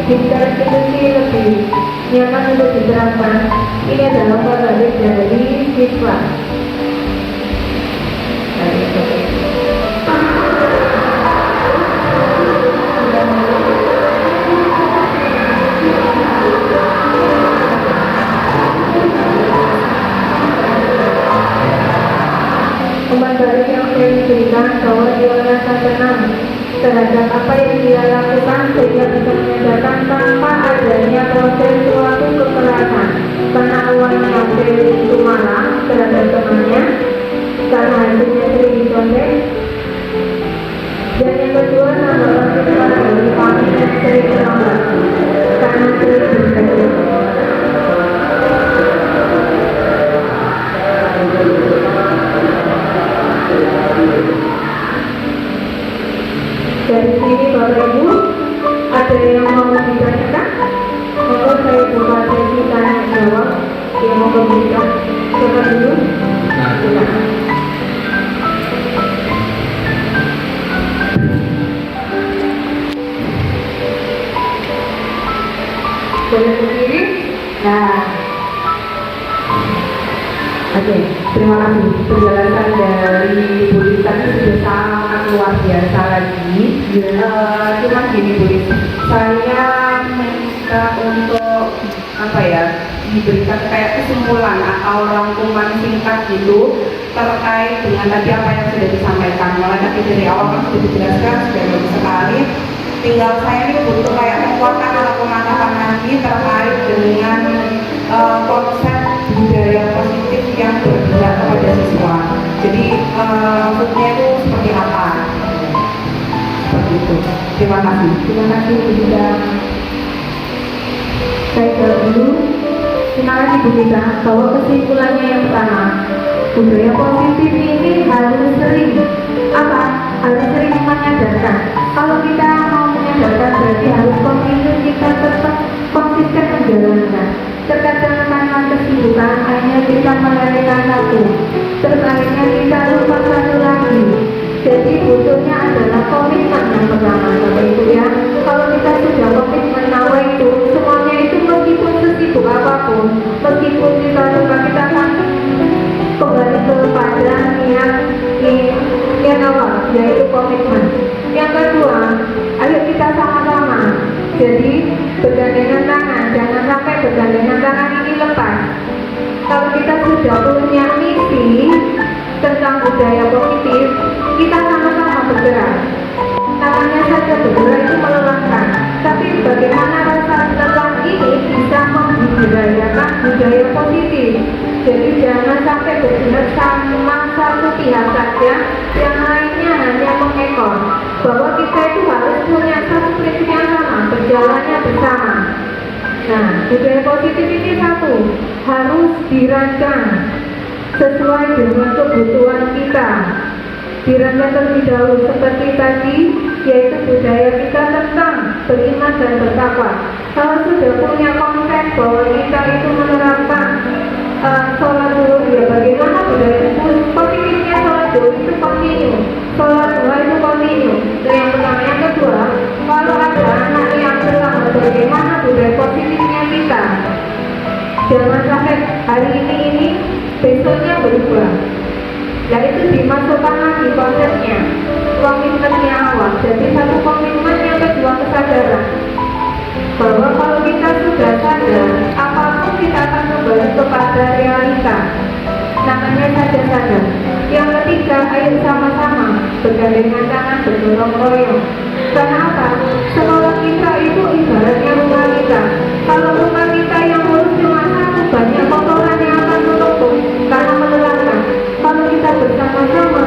Bicara institusi lebih nyaman untuk diterapkan. Ini adalah balik dari siswa. terhadap apa yang dia lakukan sehingga bisa menyadarkan tanpa adanya proses suatu kekerasan. Karena awalnya Feli itu marah terhadap temannya karena hasilnya sering dicontek. Dan yang kedua, nama orang itu dari kami yang sering terlambat karena sering berkecil. Dari sini Bapak Ibu, ada yang mau ditanyakan? Maka saya buka sesi tanya jawab yang mau berbicara. Coba dulu. Silakan. Boleh berdiri? Nah, oke, terima kasih. Penjelasan dari Bu Lis tadi sudah sangat luar biasa lagi. Cuma gini Bu Lis, saya minta untuk apa ya, diberikan kayak kesimpulan atau rangkuman singkat gitu terkait dengan tadi apa yang sudah disampaikan. Malah tadi dari awal kan sudah dijelaskan, sudah bagus sekali. Tinggal saya ini butuh kayak menguatkan atau pemantapan lagi terkait dengan konsep budaya positif yang berpihak kepada siswa. Jadi maksudnya itu seperti apa? Seperti itu. Terima kasih. Terima kasih sudah. Saya jawab dulu. Terima kasih Bu Gita. Bahwa kesimpulannya yang pertama, budaya positif ini harus sering apa? Harus sering menyadarkan. Kalau kita mau menyadarkan berarti harus komitmen kita tetap konsisten menjalankan. Terkadang karena kesibukan akhirnya kita melewatkan satu, terus akhirnya kita lupa satu lagi. Jadi butuhnya adalah komitmen yang pertama, Bapak Ibu ya. Kalau kita sudah komitmen nawa itu, semuanya itu meskipun sesibuk apapun, meskipun kita lupa, kita akan kembali kepada niat awal, yaitu komitmen. Yang kedua, ayo kita sama-sama. Jadi bergandengan tangan, jangan sampai bergandengan tangan ini lepas. Kalau kita sudah punya misi tentang budaya positif, kita sama-sama bergerak. Namanya saja bergerak itu melelahkan, tapi bagaimana rasa lelah ini bisa membudayakan budaya positif. Jadi jangan sampai bergerak sama satu pihak saja, yang lainnya hanya mengekor. Bahwa kita itu harus punya satu prinsip yang sama, berjalannya bersama. Nah, budaya positif ini satu, harus dirancang sesuai dengan kebutuhan kita. Dirancang terlebih dahulu seperti tadi, yaitu budaya kita tentang beriman dan bertakwa. Kalau sudah punya konsep bahwa kita itu menerapkan sholat zuhur, ya bagaimana budaya itu positifnya sholat zuhur itu kontinu, sholat duha itu kontinu. Itu yang pertama. Yang kedua, kalau ada anak yang hilang, bagaimana budaya positifnya kita? Jangan sampai hari ini besoknya berubah. Dan itu dimasukkan lagi konsepnya, komitmennya awal. Jadi satu komitmen, yang kedua kesadaran. Bahwa kalau kita sudah sadar, apapun kita akan kembali kepada realita. Namanya saja sadar. Yang ketiga, ayo sama-sama bergandengan tangan, bergotong royong. Karena apa? Sekolah kita itu ibaratnya rumah kita. Kalau rumah kita yang mulus cuma satu, banyak kotoran yang akan menumpuk karena melelahkan. Kalau kita bersama-sama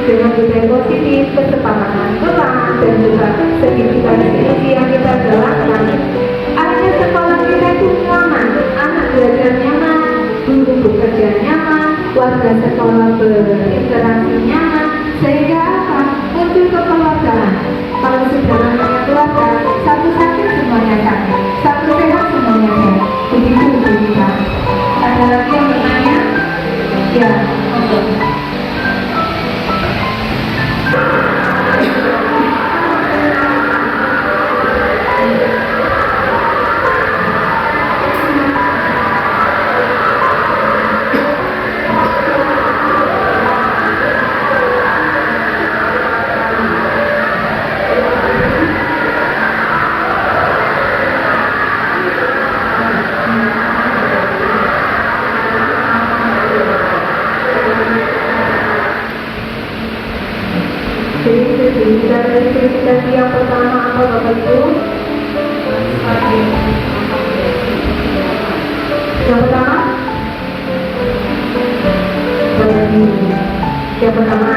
dengan budaya positif, kesepakatan kelas, dan juga segitiga diskusi yang kita jalankan, akhirnya sekolah kita itu nyaman, anak belajar nyaman, guru bekerja nyaman, warga sekolah berinteraksi nyaman, sehingga apa? Muncul kekeluargaan. Kalau sudah namanya keluarga, spesifikasi yang pertama apa Bapak Ibu? Yang pertama? Yang pertama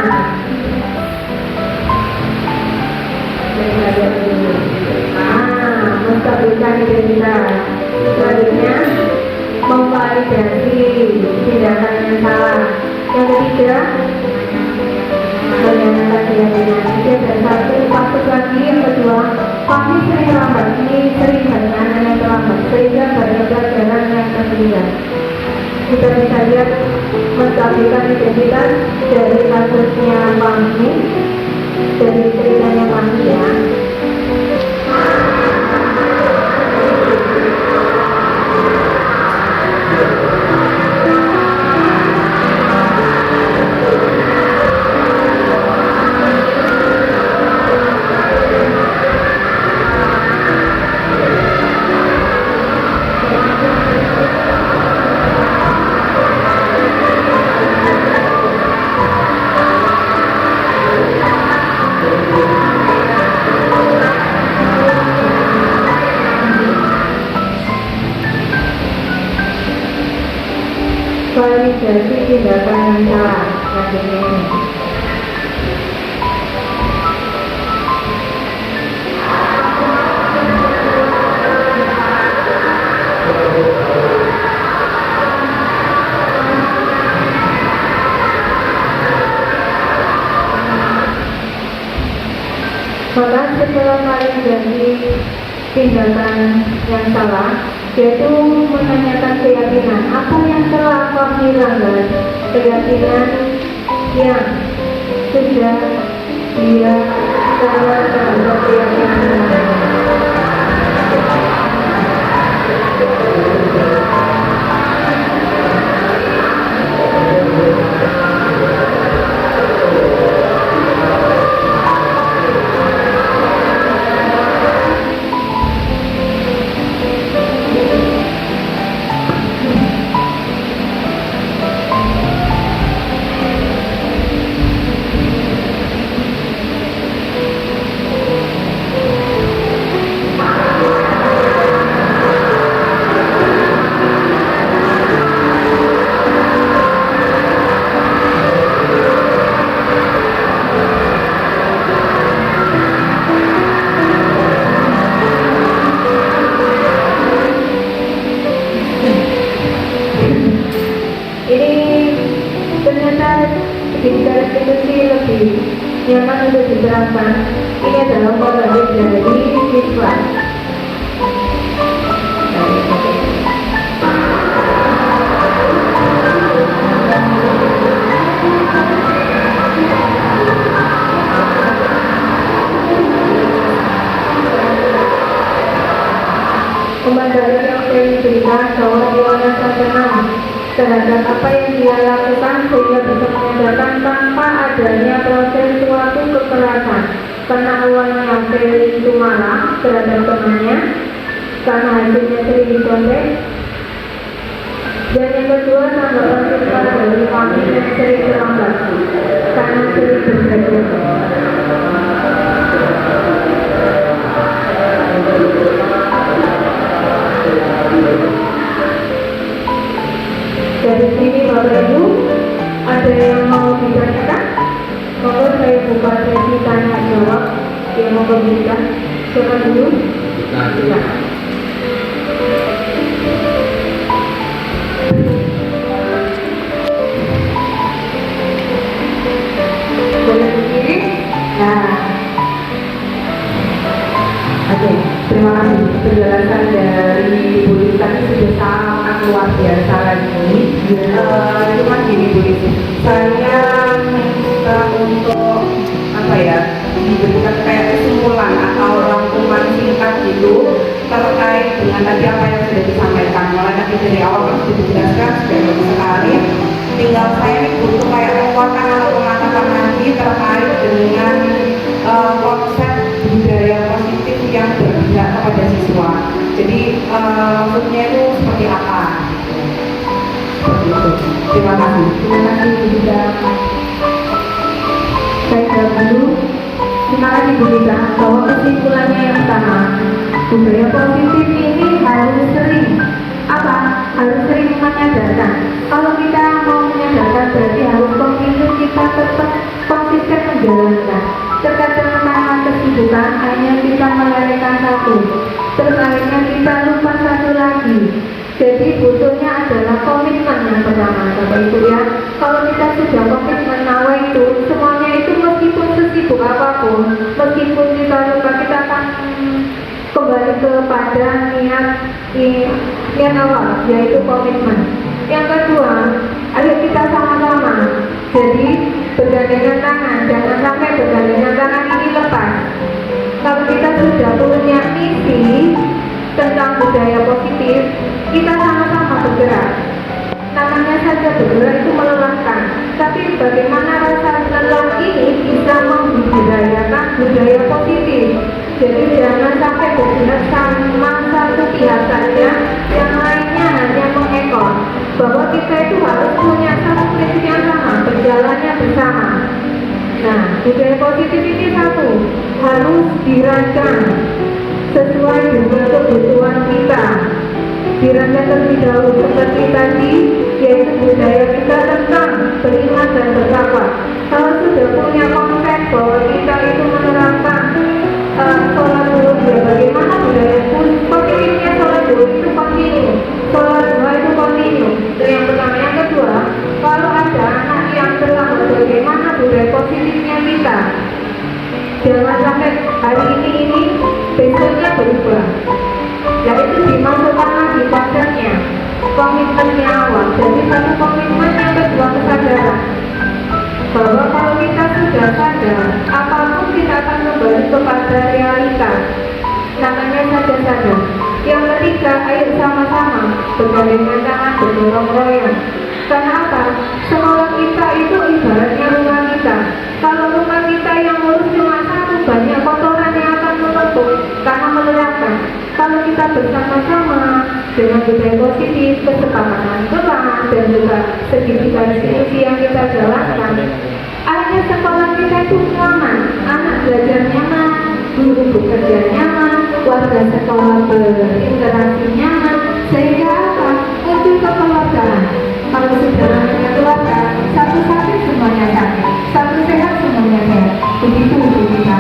menstabilkan identitas. Selanjutnya memvalidasi tindakan yang salah. Yang ketiga menyatakan keyakinan. Dan satu masuk lagi yang kedua, kami sering lambat. Ini sering dengan yang terlambat sehingga banyak pelajaran yang tertinggal. Kita bisa lihat menstabilkan identitas dari kasusnya Fahmi, dari ceritanya Fahmi ya. Validasi tindakan yang salah yang ini. Maka setelah validasi tindakan yang salah, yaitu menanyakan keyakinan apa yang telah Fahmi langgar, keyakinan yang sudah dia terhadap keyakinan. Nyaman untuk diterapkan. Ini adalah pembanding dari siswa. Pembanding yang saya berikan bahwa dia merasa tenang terhadap apa yang dia lakukan sehingga bisa menyadarkan tanpa adanya proses suatu kekerasan. Karena awalnya Feli itu marah terhadap temannya karena hasilnya sering dicontek. Dan yang kedua, tanggapan siswa dari kami yang sering terlambat karena sering berbeda. Dari sini Bapak Ibu, ada yang mau ditanyakan? Monggo saya buka sesi tanya jawab. Yang mau berbicara, siapa dulu? Silakan. Boleh berdiri? Nah, oke, terima kasih penjelasan dari Bu Lisa sudah sangat luar biasa lagi. Cuma gini Bu Lisa, saya minta untuk apa ya, diberikan kayak kesimpulan atau rangkuman singkat gitu terkait dengan tadi apa yang sudah disampaikan. Mulai tadi dari awal kan sudah dijelaskan, sudah bagus sekali. Tinggal saya ini butuh kayak penguatan atau pengatapan lagi terkait dengan konsep budaya positif yang berpihak kepada siswa. Jadi maksudnya itu seperti apa? Seperti itu. Terima kasih. Terima kasih juga. Saya jawab dulu. Terima kasih Bu Rita, bahwa kesimpulannya yang sama, budaya positif ini harus sering harus sering menyadarkan. Kalau kita mau menyadarkan berarti harus komitmen kita tetap konsisten menjalankan. Terkadang karena kesibukan hanya kita melewatkan satu, terus akhirnya kita lupa satu lagi. Jadi butuhnya adalah komitmen yang pertama, Bapak Ibu ya. Kalau kita sudah komitmen nawa itu, semuanya itu meskipun sesibuk apapun, meskipun kita lupa, kita akan kembali kepada niat awal, yaitu komitmen. Yang kedua, ayo kita sama-sama. Jadi bergandengan tangan, jangan sampai bergandengan tangan ini lepas. Kalau kita sudah punya misi tentang budaya positif, kita sama-sama bergerak. Namanya saja bergerak itu melelahkan, tapi bagaimana rasa lelah ini bisa membudayakan budaya positif. Jadi jangan sampai bergerak sama satu pihak saja, yang lainnya hanya mengekor. Bahwa kita itu harus punya satu prinsip yang sama, berjalannya bersama. Nah, budaya positif ini satu, harus dirancang sesuai dengan kebutuhan kita. Dirancang terlebih dahulu seperti tadi, yaitu budaya kita tentang beriman dan bertakwa. Kalau sudah punya konsep bahwa kita itu menerapkan sholat dulu, ya bagaimana budaya positifnya sholat dulu itu kontinu, sholat dua itu kontinu. Itu yang pertama. Yang kedua, kalau ada anak yang terlambat, bagaimana budaya positifnya kita. Jangan sampai hari ini besoknya berubah. Yaitu dimasukkan lagi konsepnya, komitmennya awal. Jadi satu komitmen, yang kedua kesadaran. Bahwa kalau kita sudah sadar, apapun kita akan kembali kepada realita. Namanya sadar. Yang ketiga, ayo sama-sama bergandengan tangan, bergotong royong. Karena apa? Sekolah kita itu ibaratnya rumah kita. Kalau rumah kita yang ngurus cuma satu, banyak kotoran yang akan menumpuk karena melelahkan. Kalau kita bersama-sama dengan budaya positif, kesepakatan kelas dan juga segitiga institusi yang kita jalankan, akhirnya sekolah kita itu nyaman, anak belajar nyaman, guru bekerja nyaman, warga sekolah berinteraksi nyaman, sehingga apa? Muncul kekeluargaan. Kalau sudah namanya keluarga, satu sakit semuanya sakit, satu sehat semuanya sehat. Begitu untuk kita.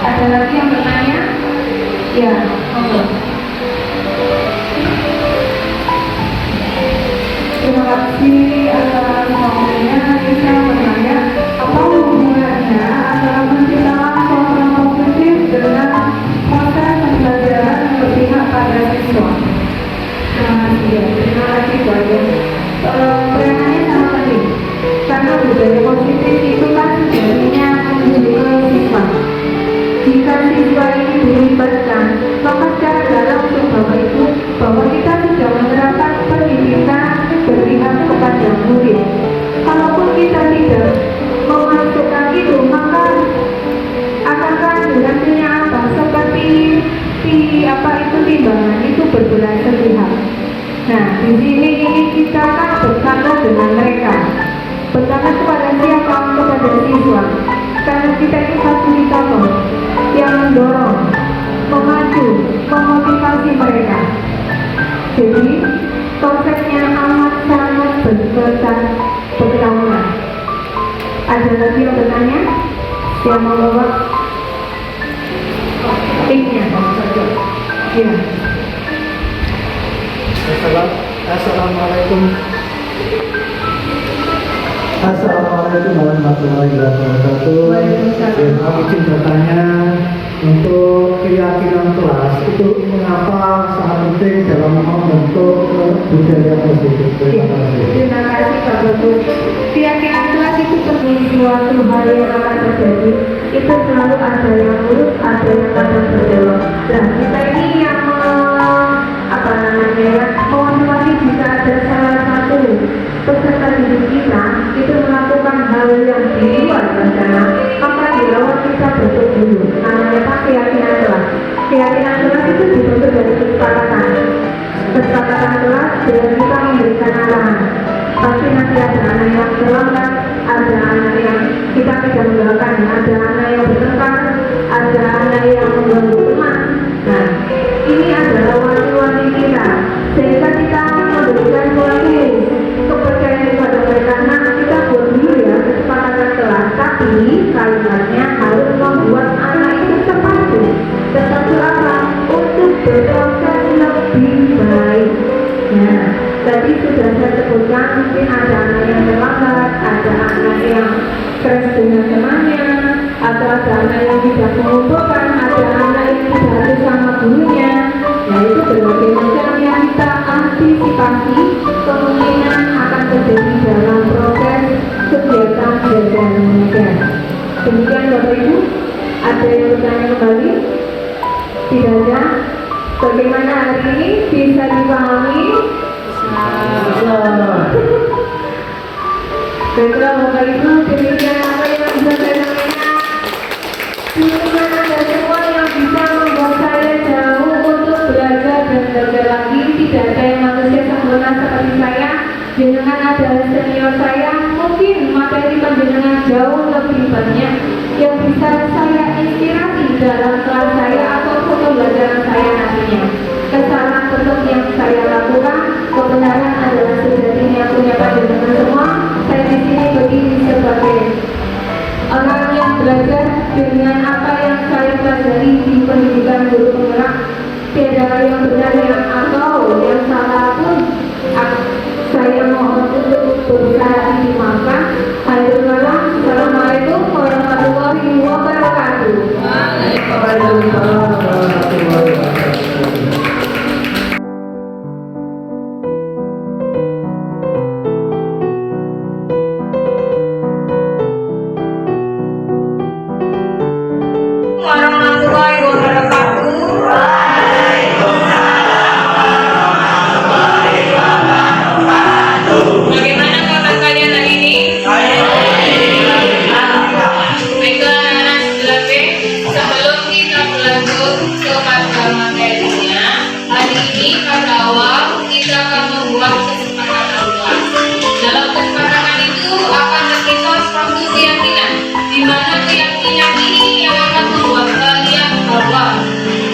Ada lagi yang bertanya? Ya, monggo. Terima kasih atas waktunya. Bisa bertanya, apa hubungannya antara penciptaan program positif dengan proses pembelajaran yang berpihak pada siswa? Terima kasih banyak. Premannya sama tadi, karena budaya positif itu kan sebenarnya menunjukkan siswa. Jika siswa ini dilibatkan, maka secara dalam untuk Bapak Ibu bahwa kita sudah menerapkan pendidikan berpihak kepada murid. Kalaupun kita tidak memasukkan itu, maka akan hasilnya apa? Seperti timbangan itu berbelah sepihak. Nah, di sini ini kita kan bertanya dengan mereka. Bertanya kepada siapa? Kepada siswa. Karena kita ini fasilitator yang mendorong, memacu, memotivasi mereka. Jadi konsepnya amat sangat berkaitan. Ada lagi yang bertanya? Yang mau bawa linknya? Ya. Assalamualaikum warahmatullahi wabarakatuh. Kami izin bertanya, untuk keyakinan kelas itu mengapa sangat penting dalam membentuk budaya positif? Terima kasih. Terima kasih Pak Bagus. Keyakinan kelas itu seperti suatu hal yang akan terjadi. Itu selalu ada yang lurus, ada yang akan berbelok. Nah, kita ini yang memotivasi jika ada salah satu peserta didik kita itu melakukan hal yang di luar rencana, maka dilawan kita bentuk dulu. Namanya apa? Keyakinan kelas. Keyakinan kelas itu dibentuk dari kesepakatan kelas dengan kita memberikan arahan. Pasti nanti ada anak yang terlambat, ada anak yang kita tidak mendoakan, ada anak yang bertengkar, ada anak yang mengganggu teman. Nah, ini adalah wanti-wanti kita, sehingga kita memberikan suatu kepercayaan kepada mereka. Nah, kita buat dulu ya kesepakatan kelas, tapi kalimatnya harus membuat anak itu terpacu. Terpacu apa? Untuk berproses lebih baik. Nah, tadi sudah saya sebutkan, mungkin ada anak yang terlambat, ada anak yang stres dengan temannya, atau ada anak yang tidak mengumpulkan, ada anak yang tidak ada sama gurunya. Nah, itu berbagai macam yang kita antisipasi kemungkinan akan terjadi dalam proses kegiatan belajar mengajar. Demikian Bapak Ibu, ada yang bertanya kembali? Tidak ada? Bagaimana hari ini bisa dipahami? Baiklah Bapak Ibu, demikian apa yang bisa saya sampaikan. Dukungan Anda semua yang bisa membuat saya jauh untuk belajar dan belajar lagi. Tidak ada yang manusia sempurna seperti saya. Jenengan adalah senior saya, mungkin materi penjenengan jauh lebih banyak yang bisa saya inspirasi dalam kelas saya atau pembelajaran saya nantinya. Kesalahan bentuk yang saya lakukan, kebenaran adalah sejatinya yang punya panjenengan semua. Saya di sini berdiri sebagai orang yang belajar dengan apa yang saya pelajari di pendidikan guru penggerak. Tiada yang benar yang atau yang salah pun saya mohon untuk berusaha dimaafkan. Assalamualaikum warahmatullahi wabarakatuh. Waalaikumsalam warahmatullahi wabarakatuh. Warahmatullahi wabarakatuh. Bagaimana kabar kalian hari ini? Baiklah anak-anak 9B, sebelum kita berlanjut kepada materinya, hari ini pada awal kita akan membuat kesepakatan kelas. Dalam kesepakatan itu akan tertulis suatu keyakinan, di mana keyakinan ini yang akan membuat kalian bahwa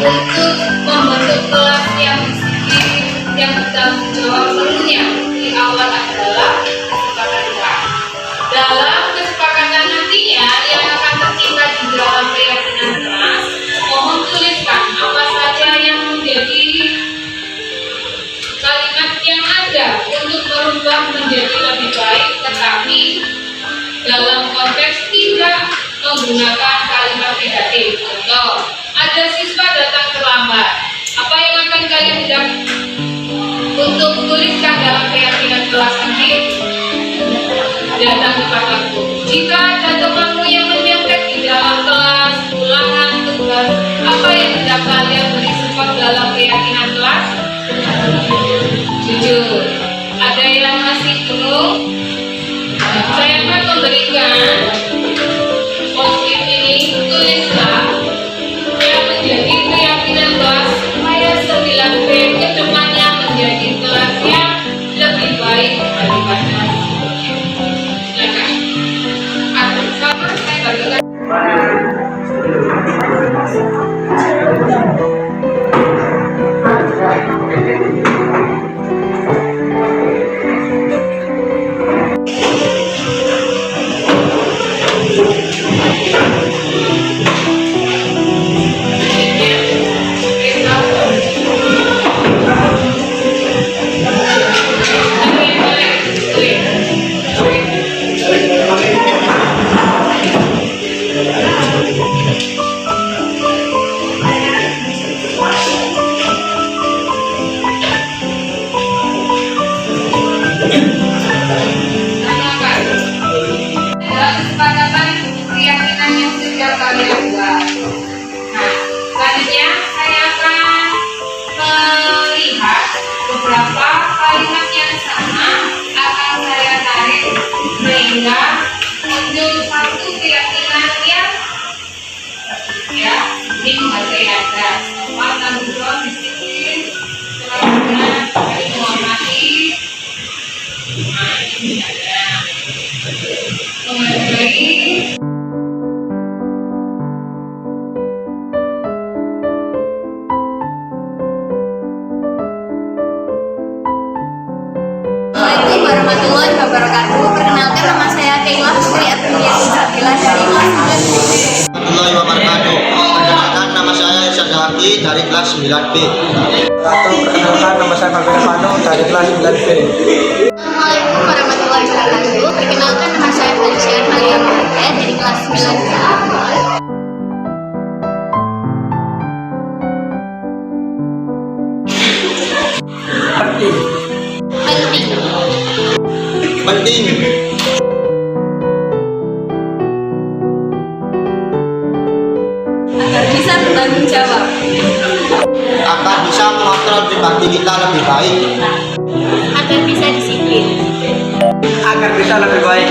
untuk membentuk kelas yang disiplin, yang bertanggung jawab perlunya di awal adalah kesepakatan kelas. Dalam kesepakatan nantinya yang akan tertinggal di dalam keyakinan kelas, mohon tuliskan apa saja yang menjadi kalimat yang ada untuk merubah menjadi lebih baik, tetapi dalam konteks tidak menggunakan kalimat negatif. Contoh, ada siswa datang terlambat. Apa yang akan kalian tidak untuk tuliskan dalam keyakinan kelas nanti? Datang tepat waktu. Jika ada temanmu yang menyontek di dalam kelas, ulangan tugas, apa yang tidak kalian beri support dalam keyakinan kelas? Jujur. Ada yang masih bingung? Saya akan memberikan post-it ini, tulislah yang menjadi keyakinan kelas supaya 9B ke depannya menjadi kelas yang lebih baik daripada sebelumnya. Silakan. Sama saya bagikan. wabarakatuh. Perkenalkan, nama saya Keila Putri Aprilia Zabila dari kelas 9B. Warahmatullahi wabarakatuh. Perkenalkan, nama saya Irsad Haki dari kelas 9B. Perkenalkan, nama saya Fabio Fano dari kelas 9B. Assalamualaikum warahmatullahi wabarakatuh. Perkenalkan, nama saya Felicia Malia Maria dari kelas 9B. Penting. Penting. Agar bisa bertanggung jawab. Agar bisa mengontrol pribadi kita lebih baik. Agar bisa disiplin. Agar bisa lebih baik.